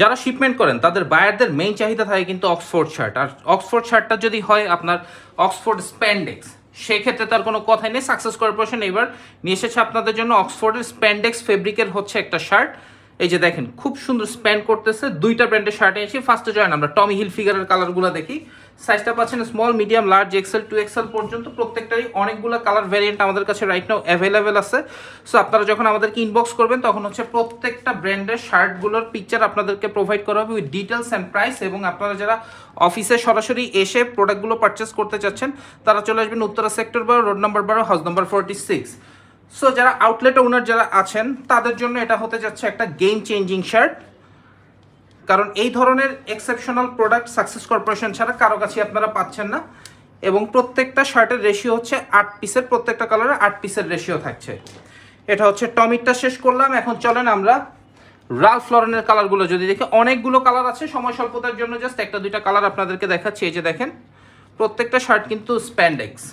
যারা শিপমেন্ট করেন তাদের বায়ারদের মেইন চাহিদা থাকে কিন্তু অক্সফোর্ড শার্ট। আর অক্সফোর্ড শার্টটা যদি হয় আপনার অক্সফোর্ড স্প্যান্ডেক্স, সেক্ষেত্রে তার কোনো কথাই নেই। সাকসেস কর্পোরেশন এবার নিয়ে এসেছে আপনাদের জন্য অক্সফোর্ডের স্প্যান্ডেক্স ফেব্রিকের হচ্ছে একটা শার্ট। এই যে দেখেন খুব সুন্দর স্প্যান্ড করতেছে, দুইটা ব্র্যান্ডের শার্ট এনেছি। ফার্স্টে জয়েন আমরা টমি হিল ফিগারের কালারগুলো দেখি। সাইজটা পাচ্ছেন small, medium, large, XL, 2XL পর্যন্ত। প্রত্যেকটারই অনেকগুলো কালার ভ্যারিয়েন্ট আমাদের কাছে রাইট নাও অ্যাভেলেবেল আছে। সো আপনারা যখন আমাদেরকে ইনবক্স করবেন তখন হচ্ছে প্রত্যেকটা ব্র্যান্ডের শার্টগুলোর পিকচার আপনাদেরকে প্রোভাইড করা হবে উইথ ডিটেলস অ্যান্ড প্রাইস। এবং আপনারা যারা অফিসে সরাসরি এসে প্রোডাক্টগুলো পারচেস করতে চাচ্ছেন তারা চলে আসবেন Uttara sector 12, road number 12, house number 46। So যারা আউটলেট ওনার যারা আছেন তাদের জন্য এটা হতে যাচ্ছে একটা গেম চেঞ্জিং শার্ট, কারণ এই ধরনের এক্সেপশনাল প্রোডাক্ট সাকসেস কর্পোরেশন ছাড়া কারো কাছে আপনারা পাচ্ছেন না। এবং প্রত্যেকটা শার্টের রেশিও হচ্ছে 8 পিসের, প্রত্যেকটা কালারে 8 পিসের রেশিও থাকছে। এটা হচ্ছে টমিকটা শেষ করলাম। এখন চলেন আমরা রালফ লরেনের কালারগুলো যদি দেখি। অনেকগুলো কালার আছে, সময় স্বল্পতার জন্য জাস্ট একটা দুইটা কালার আপনাদেরকে দেখাচ্ছি। এই যে দেখেন প্রত্যেকটা শার্ট কিন্তু স্প্যান্ডেক্স।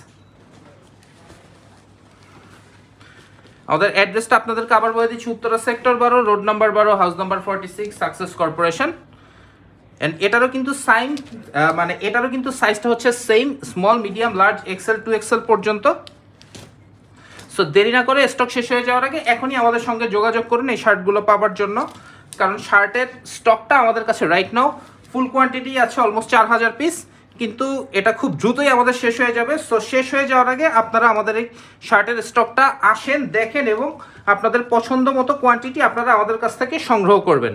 আমাদের অ্যাড্রেসটা আপনাদেরকে আবার বলে দিচ্ছি, Uttara sector 12, road number 12, house number 46, success corporation. And এটারও কিন্তু সাইজটা হচ্ছে same, small, medium, large, XL, 2XL পর্যন্ত। সো দেরি না করে স্টক শেষ হয়ে যাওয়ার আগে এখনই আমাদের সঙ্গে যোগাযোগ করুন এই শার্টগুলো পাওয়ার জন্য, কারণ শার্টের স্টকটা আমাদের কাছে রাইট নাও ফুল কোয়ান্টিটি আছে, অলমোস্ট 4000 পিস, কিন্তু এটা খুব দ্রুতই আমাদের শেষ হয়ে যাবে। সো শেষ হয়ে যাওয়ার আগে আপনারা আমাদের এই শার্টের স্টকটা আসেন, দেখেন এবং আপনাদের পছন্দ মতো কোয়ান্টিটি আপনারা আমাদের কাছ থেকে সংগ্রহ করবেন।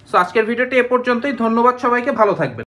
সো আজকের ভিডিওটি এ পর্যন্তই। ধন্যবাদ সবাইকে, ভালো থাকবেন।